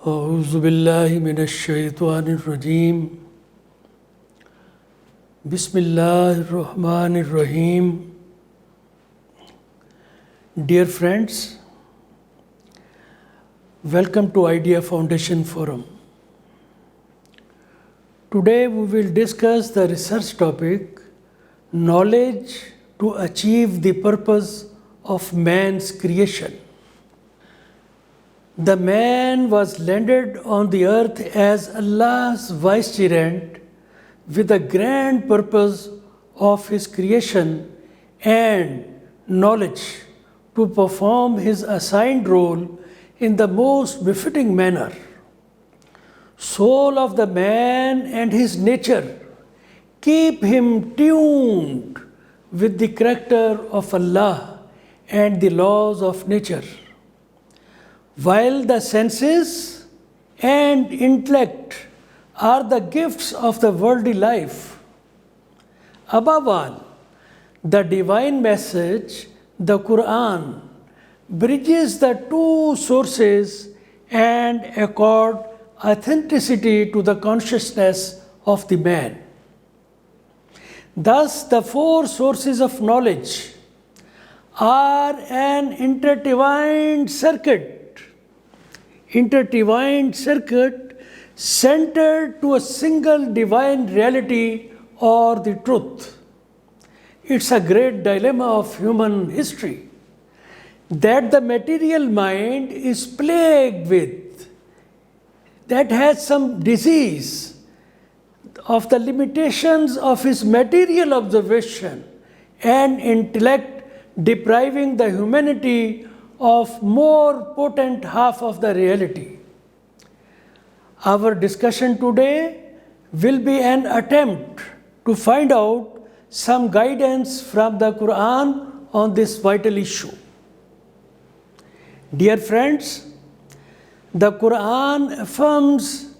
أعوذ بالله من الشيطان الرجيم بسم الله الرحمن الرحيم. Dear friends, welcome to Idea Foundation Forum. Today we will discuss the research topic Knowledge to Achieve the Purpose of Man's Creation. The man was landed on the earth as Allah's vicegerent with the grand purpose of his creation and knowledge to perform his assigned role in the most befitting manner. Soul of the man and his nature keep him tuned with the character of Allah and the laws of nature, while the senses and intellect are the gifts of the worldly life. Above all, the divine message, the Quran, bridges the two sources and accord authenticity to the consciousness of the man. Thus, the four sources of knowledge are an intertwined circuit centered to a single divine reality or the truth. It's a great dilemma of human history that the material mind is plagued with, that has some disease of the limitations of his material observation and intellect, depriving the humanity of more potent half of the reality. Our discussion today will be an attempt to find out some guidance from the Quran on this vital issue. Dear friends, the Quran affirms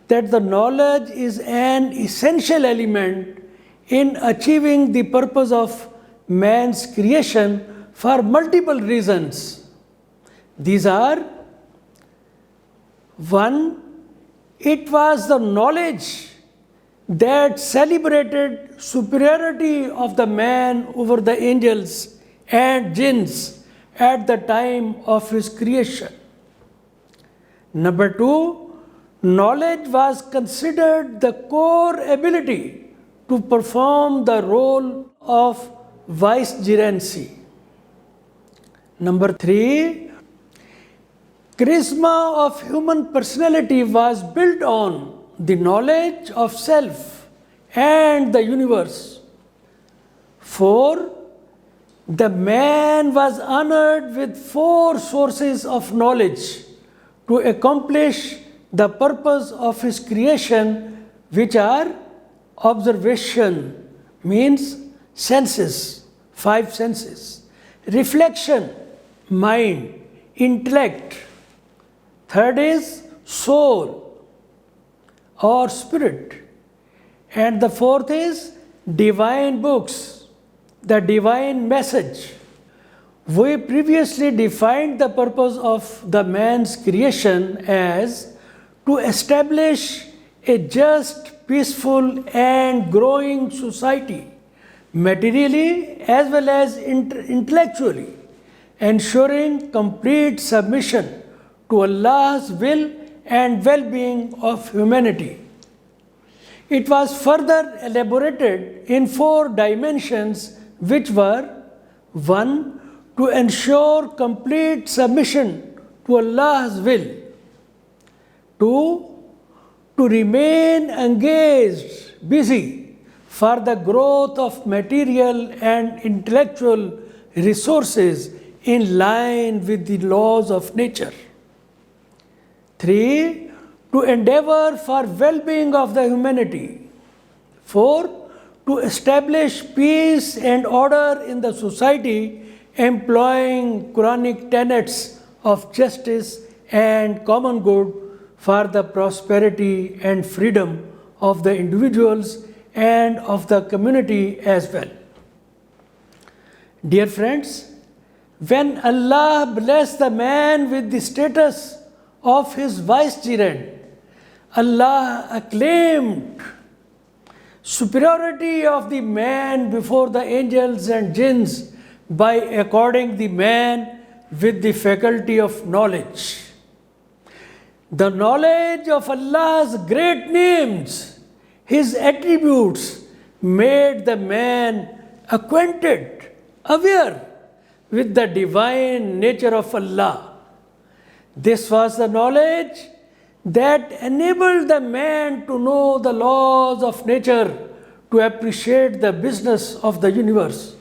that the knowledge is an essential element in achieving the purpose of man's creation for multiple reasons. These are: 1. It was the knowledge that celebrated superiority of the man over the angels and jinns at the time of his creation. Number 2, knowledge was considered the core ability to perform the role of vicegerency. Number 3, charisma of human personality was built on the knowledge of self and the universe. 4. The man was honored with 4 sources of knowledge to accomplish the purpose of his creation, which are observation, means senses, 5 senses, reflection, mind, intellect. 3rd is soul or spirit. And the 4th is divine books, the divine message. We previously defined the purpose of the man's creation as to establish a just, peaceful and growing society, materially as well as intellectually, ensuring complete submission to Allah's will and well-being of humanity. It was further elaborated in 4 dimensions, which were: 1. To ensure complete submission to Allah's will. 2. To remain engaged, busy for the growth of material and intellectual resources in line with the laws of nature. 3. To endeavor for well-being of the humanity. 4. To establish peace and order in the society, employing Quranic tenets of justice and common good for the prosperity and freedom of the individuals and of the community as well. Dear friends, when Allah blessed the man with the status of his vicegerent, Allah acclaimed superiority of the man before the angels and jinns by according the man with the faculty of knowledge. The knowledge of Allah's great names, his attributes, made the man acquainted, aware with the divine nature of Allah. This was the knowledge that enabled the man to know the laws of nature, to appreciate the business of the universe.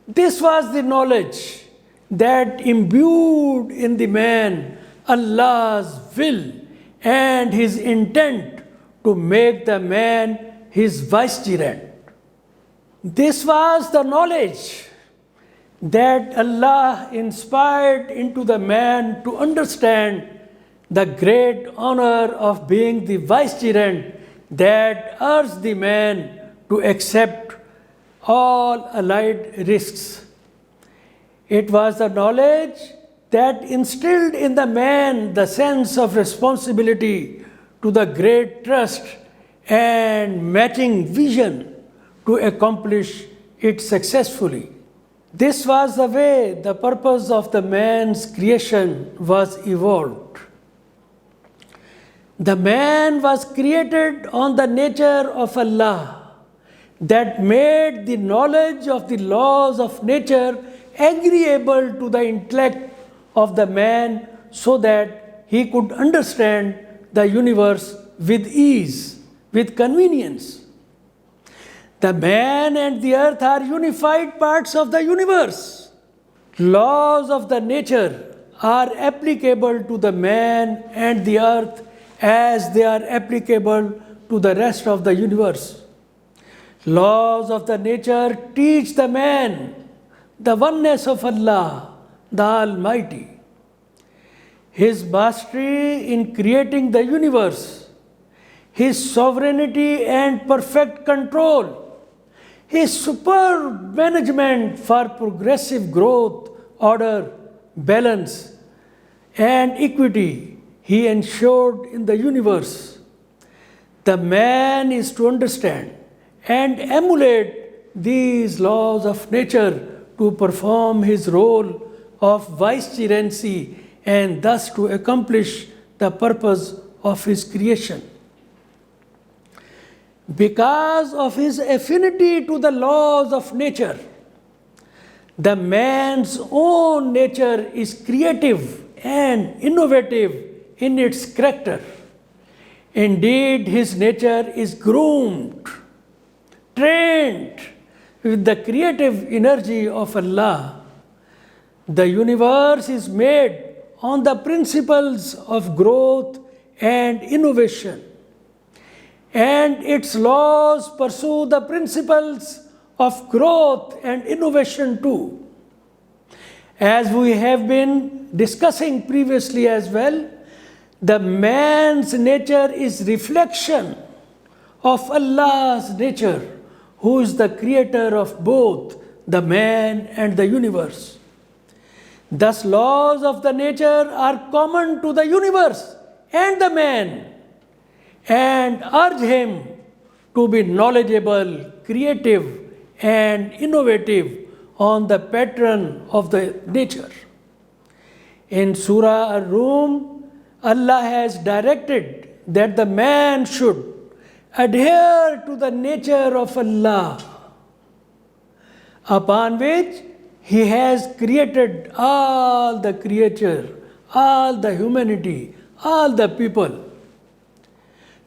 This was the knowledge that imbued in the man Allah's will and his intent to make the man his vicegerent. This was the knowledge that Allah inspired into the man to understand the great honor of being the vicegerent that urged the man to accept all allied risks. It was the knowledge that instilled in the man the sense of responsibility to the great trust and matching vision to accomplish it successfully. This was the way the purpose of the man's creation was evolved. The man was created on the nature of Allah that made the knowledge of the laws of nature agreeable to the intellect of the man so that he could understand the universe with ease, with convenience. The man and the earth are unified parts of the universe. Laws of the nature are applicable to the man and the earth as they are applicable to the rest of the universe. Laws of the nature teach the man the oneness of Allah, the Almighty, his mastery in creating the universe, his sovereignty and perfect control, his superb management for progressive growth, order, balance, and equity he ensured in the universe. The man is to understand and emulate these laws of nature to perform his role of vicegerency and thus to accomplish the purpose of his creation. Because of his affinity to the laws of nature, the man's own nature is creative and innovative in its character. Indeed, his nature is groomed, trained with the creative energy of Allah. The universe is made on the principles of growth and innovation, and its laws pursue the principles of growth and innovation too. As we have been discussing previously as well, the man's nature is reflection of Allah's nature, who is the creator of both the man and the universe. Thus, laws of the nature are common to the universe and the man, and urge him to be knowledgeable, creative, and innovative on the pattern of the nature. In Surah Ar-Rum, Allah has directed that the man should adhere to the nature of Allah, upon which He has created all the creature, all the humanity, all the people.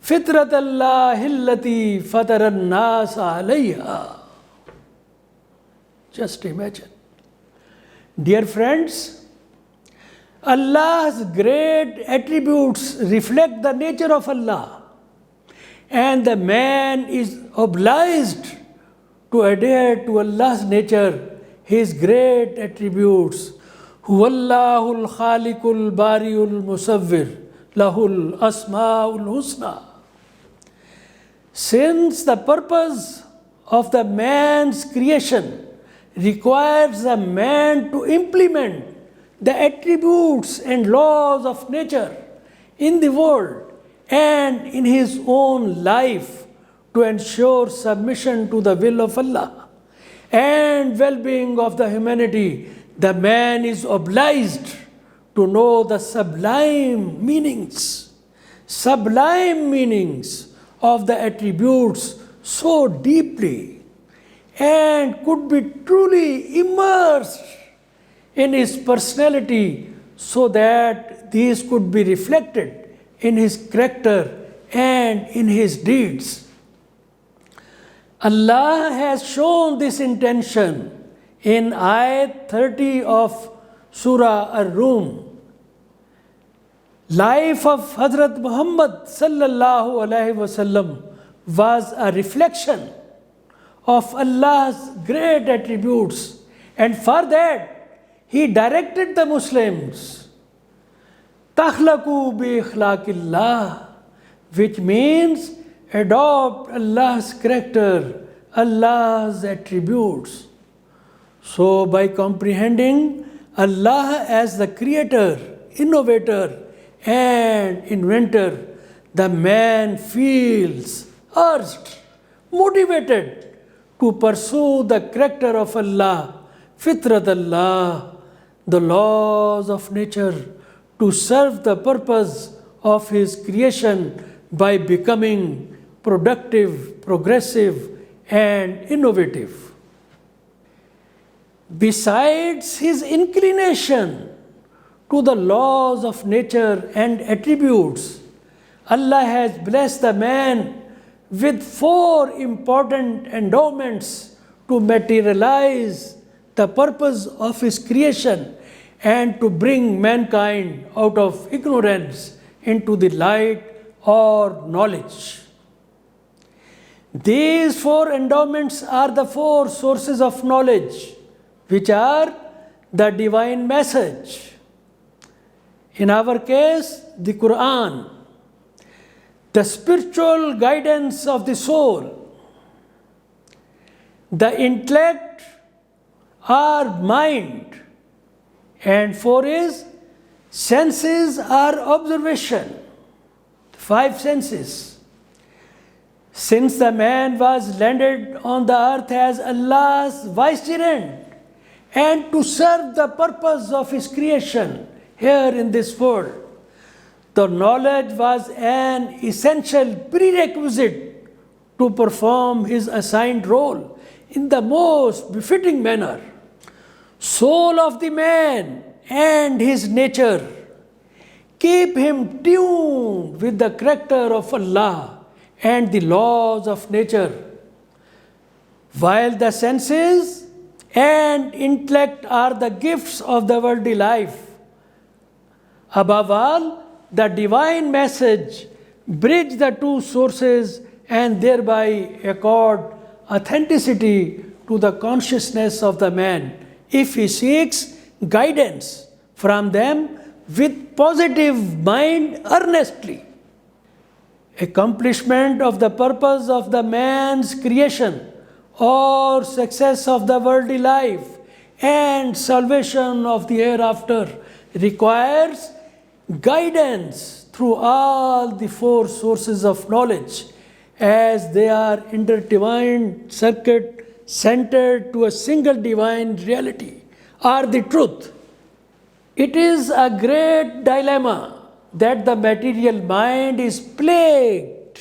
Fitrat Allah hillati fataran nas alayha. Just imagine. Dear friends, Allah's great attributes reflect the nature of Allah, and the man is obliged to adhere to Allah's nature, His great attributes. Huwallahul khaliqul bariul musawwir, lahul asmaul husna. Since the purpose of the man's creation requires a man to implement the attributes and laws of nature in the world and in his own life to ensure submission to the will of Allah and well being of the humanity, the man is obliged to know the sublime meanings of the attributes so deeply and could be truly immersed in his personality so that these could be reflected in his character and in his deeds. Allah has shown this intention in Ayat 30 of Surah Ar-Rum. Life of Hazrat Muhammad sallallahu alaihi wasallam was a reflection of Allah's great attributes, and for that he directed the Muslims, "Takhlaqu bi ikhlaqillah," which means adopt Allah's character, Allah's attributes. So, by comprehending Allah as the creator, innovator, and inventor, the man feels urged, motivated to pursue the character of Allah, fitrat Allah, the laws of nature, to serve the purpose of his creation by becoming productive, progressive, and innovative. Besides his inclination to the laws of nature and attributes, Allah has blessed the man with 4 important endowments to materialize the purpose of his creation and to bring mankind out of ignorance into the light or knowledge. These 4 endowments are the 4 sources of knowledge, which are the divine message. In our case, the Quran, the spiritual guidance of the soul, the intellect or mind, and 4 is senses or observation, 5 senses. Since the man was landed on the earth as Allah's vicegerent and to serve the purpose of his creation here in this world, the knowledge was an essential prerequisite to perform his assigned role in the most befitting manner. Soul of the man and his nature keep him tuned with the character of Allah and the laws of nature, while the senses and intellect are the gifts of the worldly life. Above all, the divine message bridge the 2 sources and thereby accord authenticity to the consciousness of the man if he seeks guidance from them with positive mind earnestly. Accomplishment of the purpose of the man's creation or success of the worldly life and salvation of the hereafter requires guidance through all the 4 sources of knowledge, as they are intertwined circuit centered to a single divine reality or the truth. It is a great dilemma that the material mind is plagued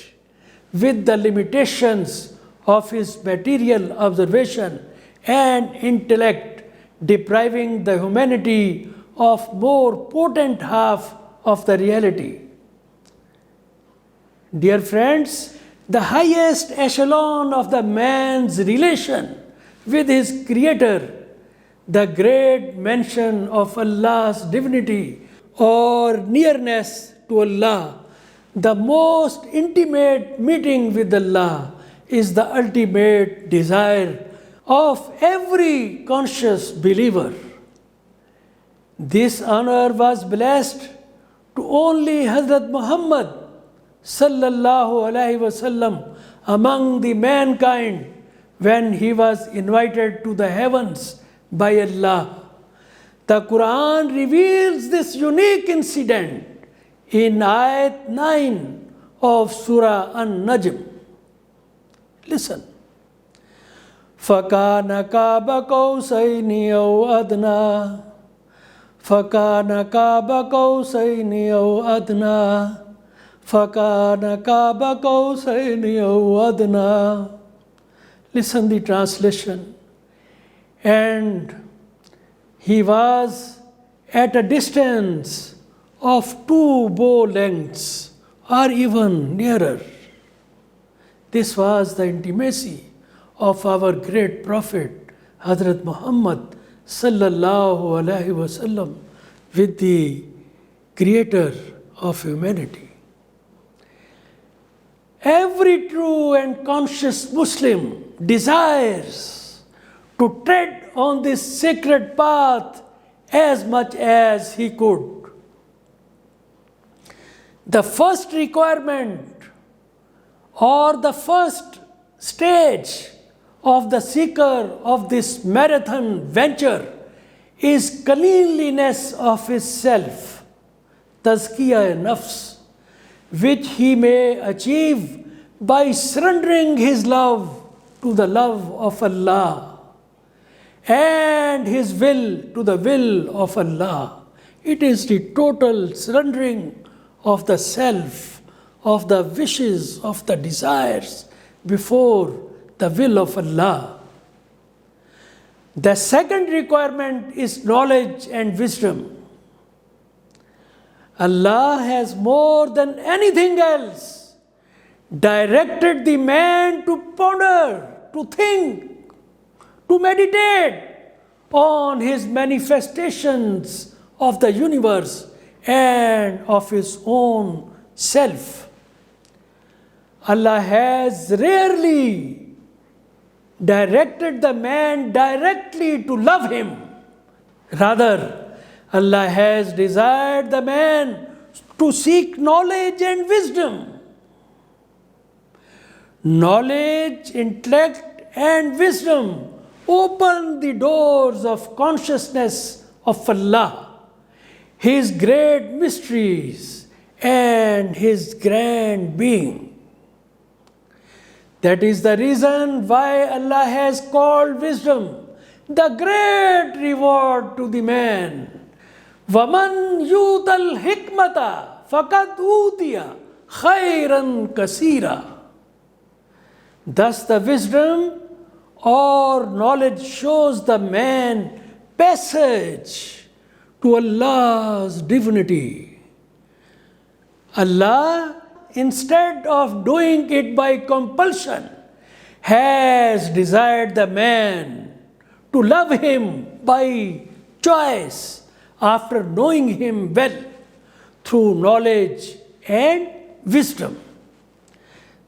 with the limitations of his material observation and intellect, depriving the humanity of more potent half of the reality. Dear friends, the highest echelon of the man's relation with his Creator, the great mention of Allah's divinity or nearness to Allah, the most intimate meeting with Allah, is the ultimate desire of every conscious believer. This honor was blessed to only Hazrat Muhammad sallallahu alaihi wasallam among the mankind when he was invited to the heavens by Allah. The Quran reveals this unique incident in Ayat 9 of Surah An-Najm. Listen. فَكَانَ قَابَ قَوْسَيْنِ أَوْ أَدْنَى فَكَانَ قَابَ قَوْسَيْنِ أَوْ أَدْنَى فَكَانَ قَابَ قَوْسَيْنِ أَوْ أَدْنَى. Listen the translation. And he was at a distance of 2 bow lengths or even nearer. This was the intimacy of our great Prophet, Hazrat Muhammad sallallahu alaihi wasallam, with the Creator of humanity. Every true and conscious Muslim desires to tread on this sacred path as much as he could. The first requirement or the first stage of the seeker of this marathon venture is cleanliness of his self, tazkiyah-e-nafs, which he may achieve by surrendering his love to the love of Allah and his will to the will of Allah. It is the total surrendering of the self, of the wishes, of the desires before the will of Allah. The second requirement is knowledge and wisdom. Allah has more than anything else directed the man to ponder, to think, to meditate on his manifestations of the universe and of his own self. Allah has rarely directed the man directly to love him. Rather, Allah has desired the man to seek knowledge and wisdom. Knowledge, intellect, and wisdom open the doors of consciousness of Allah, His great mysteries, and His grand being. That is the reason why Allah has called wisdom the great reward to the man. وَمَنْ يُؤْتَ الْحِكْمَةَ فَقَدْ أُوتِيَ خَيْرًا كَثِيرًا. Thus the wisdom or knowledge shows the man passage to Allah's divinity. Allah, instead of doing it by compulsion, has desired the man to love him by choice after knowing him well through knowledge and wisdom.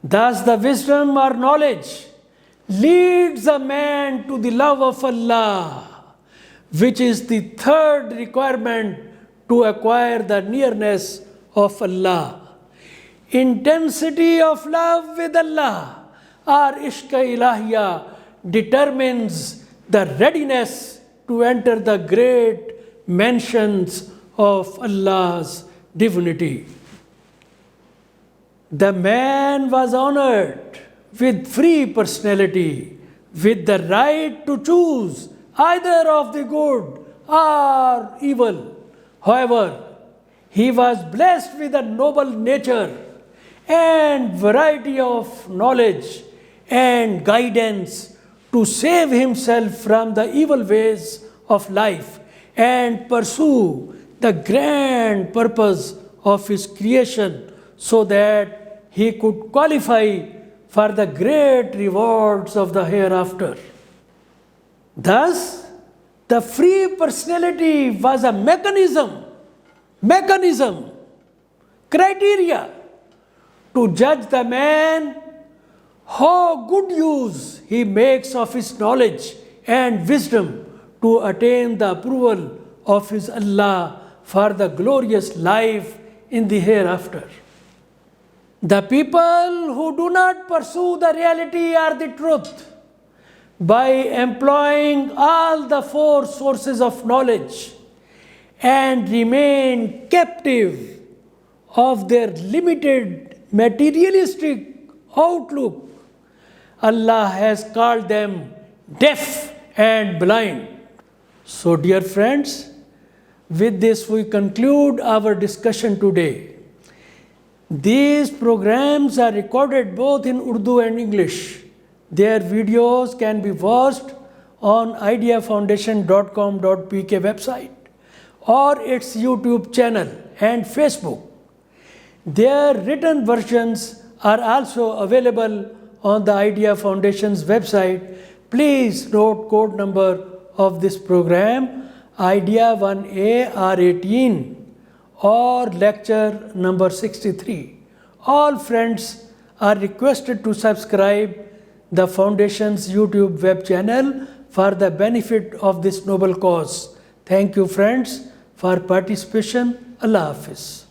Thus the wisdom or knowledge leads a man to the love of Allah, which is the third requirement to acquire the nearness of Allah. Intensity of love with Allah or ishq ilahiyya determines the readiness to enter the great mansions of Allah's divinity. The man was honored with free personality, with the right to choose either of the good or evil. However, he was blessed with a noble nature and variety of knowledge and guidance to save himself from the evil ways of life and pursue the grand purpose of his creation so that he could qualify for the great rewards of the hereafter. Thus, the free personality was a mechanism, criteria to judge the man how good use he makes of his knowledge and wisdom to attain the approval of his Allah for the glorious life in the hereafter. The people who do not pursue the reality or the truth by employing all the four sources of knowledge, and remain captive of their limited materialistic outlook, Allah has called them deaf and blind. So, dear friends, with this we conclude our discussion today. These programs are recorded both in Urdu and English. Their videos can be watched on ideafoundation.com.pk website or its YouTube channel and Facebook. Their written versions are also available on the Idea Foundation's website. Please note code number of this program, Idea 1A R18 or lecture number 63. All friends are requested to subscribe the Foundation's YouTube web channel for the benefit of this noble cause. Thank you friends for participation. Allah Hafiz.